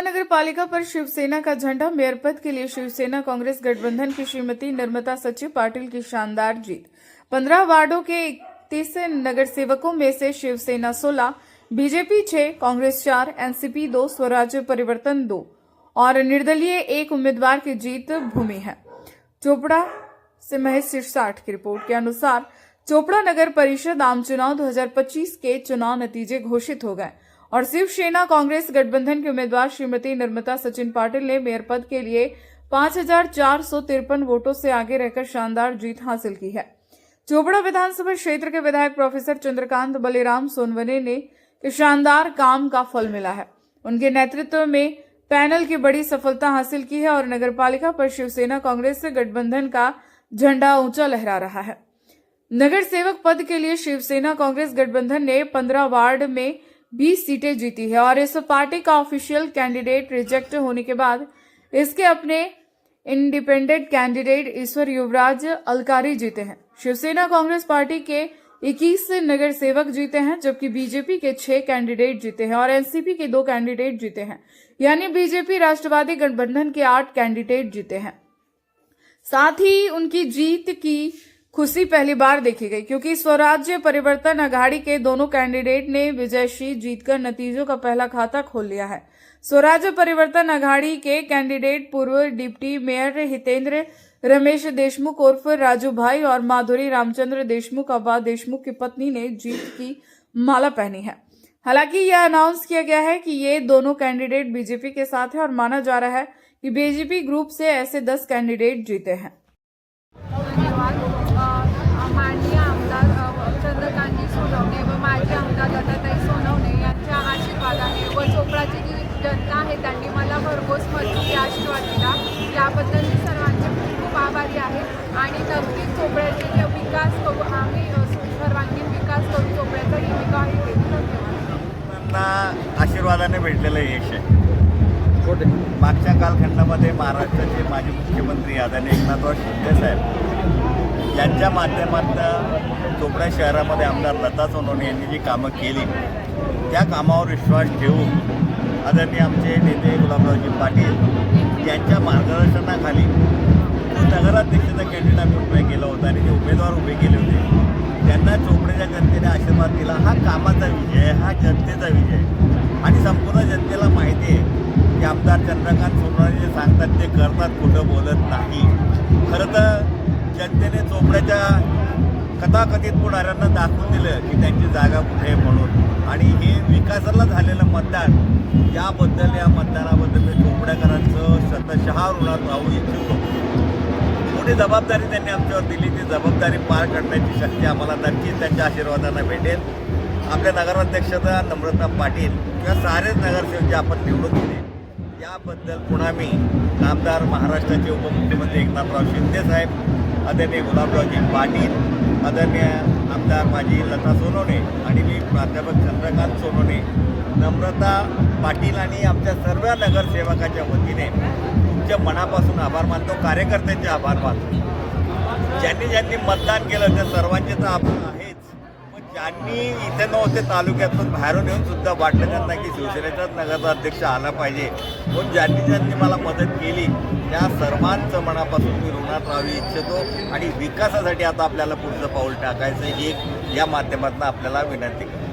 नगर पालिका पर शिवसेना का झंडा। मेयर पद के लिए शिवसेना कांग्रेस गठबंधन की श्रीमती निर्मला सचिव पाटिल की शानदार जीत। 15 वार्डों के 31 नगर सेवकों में से शिवसेना 16, बीजेपी 6, कांग्रेस 4, एनसीपी 2, स्वराज्य परिवर्तन 2 और निर्दलीय 1 उम्मीदवार की जीत भूमि है। चोपड़ा से महेश सिरसाठ की रिपोर्ट के अनुसार चोपड़ा नगर परिषद आम चुनाव 2025 के चुनाव नतीजे घोषित हो गए और शिवसेना कांग्रेस गठबंधन के उम्मीदवार श्रीमती निर्मला सचिन पाटिल ने मेयर पद के लिए 5453 वोटों से आगे रहकर शानदार जीत हासिल की है। चोपड़ा विधानसभा क्षेत्र के विधायक प्रोफेसर चंद्रकांत बलिराम सोनवने ने शानदार काम का फल मिला है। उनके नेतृत्व में पैनल की बड़ी सफलता हासिल की है और नगरपालिका पर शिवसेना कांग्रेस गठबंधन का झंडा ऊंचा लहरा रहा है। नगर सेवक पद के लिए शिवसेना कांग्रेस गठबंधन ने 15 वार्ड में 20 सीटें जीती है और इस पार्टी का ऑफिशियल कैंडिडेट रिजेक्ट होने के बाद इसके अपने इंडिपेंडेंट कैंडिडेट ईश्वर युवराज अलकारी जीते हैं। शिवसेना कांग्रेस पार्टी के 21 नगर सेवक जीते हैं, जबकि बीजेपी के 6 कैंडिडेट जीते हैं और एनसीपी के 2 कैंडिडेट जीते हैं, यानी बीजेपी राष्ट्रवादी गठबंधन के 8 कैंडिडेट जीते हैं। साथ ही उनकी जीत की खुशी पहली बार देखी गई, क्योंकि स्वराज्य परिवर्तन अघाड़ी के दोनों कैंडिडेट ने विजयश्री जीतकर नतीजों का पहला खाता खोल लिया है। स्वराज्य परिवर्तन अघाड़ी के कैंडिडेट पूर्व डिप्टी मेयर हितेंद्र रमेश देशमुख उर्फ राजू भाई और माधुरी रामचंद्र देशमुख अब्बा देशमुख की पत्नी ने जीत की माला पहनी है। हालांकि यह अनाउंस किया गया है कि ये दोनों कैंडिडेट बीजेपी के साथ है और माना जा रहा है कि बीजेपी ग्रुप से ऐसे 10 कैंडिडेट जीते हैं। माननीय आमदार चंद्रकांत सोनवणे व माजी आमदार लताताई सोनवणे यांच्या आशीर्वादाने व चोपडाची जी जनता आहे त्यांनी मला भरघोस मजबूती आशीर्वाद दिला, याबद्दल मी सर्वांचे खूप आभारी आहे। आणि नक्कीच चोपड्याचे जे विकास करू, आम्ही सर्वांगीण विकास करू, चोपड्याचा भूमिकाही घेऊ। धन्यवाद। आशीर्वादाने भेटलेलं यश आहे। मागच्या कालखंडामध्ये महाराष्ट्राचे माजी मुख्यमंत्री आदरणीय एकनाथराव शिंदे साहेब यांच्या माध्यमातून चोपडा शहरामध्ये आमदार लता सोनवणे यांनी जी कामं केली, त्या कामावर विश्वास ठेवून आदरणीय आमचे नेते गुलाबरावजी पाटील यांच्या मार्गदर्शनाखाली नगराध्यक्षाचा कॅन्डिडेट आम्ही उभे केला होता आणि जे उमेदवार उभे केले होते त्यांना चोपड्याच्या जनतेने आशीर्वाद दिला। हा कामाचा विजय, हा जनतेचा विजय आणि संपूर्ण जनतेला माहिती आहे की आमदार चंद्रकांत सोनवणे जे सांगतात ते करतात, कुठं बोलत नाही। खरं तर जनतेने चोपड्याच्या कथाकथित पुढाऱ्यांना दाखवून दिलं की त्यांची जागा कुठे आहे म्हणून, आणि हे विकासाला झालेलं मतदान, याबद्दल या मतदानाबद्दल मी चोपड्याकरांचं शतशः ऋणात राहू इच्छितो। मोठी जबाबदारी त्यांनी आमच्यावर दिली, ती जबाबदारी पार करण्याची शक्ती आम्हाला नक्कीच त्यांच्या आशीर्वादानं भेटेल। आपल्या नगराध्यक्षता नम्रता पाटील किंवा सारेच नगरसेवक जे आपण निवडून दिले, याबद्दल पुन्हा मी नामदार महाराष्ट्राचे उपमुख्यमंत्री एकनाथराव शिंदे साहेब, आदरणीय गुलाबरावजी पाटील, आदरणीय आमदार माजी लता सोनवणे आणि मी प्राध्यापक चंद्रकांत सोनवणे, नम्रता पाटील आणि आमच्या सर्व नगरसेवकाच्या वतीने तुमच्या मनापासून आभार मानतो, कार्यकर्त्यांचे आभार मानतो। ज्यांनी मतदान केलं त्या सर्वांचे तर आभार आहेच, पण ज्यांनी इथे नव्हते तालुक्यातून बाहेरून येऊन सुद्धा वाटलं त्यांना की शिवसेनेचाच नगराध्यक्ष आला पाहिजे, पण ज्यांनी मला मदत केली त्या सर्वांचं मनापासून मी ऋणात राहावी इच्छितो आणि विकासासाठी आता आपल्याला पुढचं पाऊल टाकायचं ही या माध्यमातून आपल्याला विनंती करतो।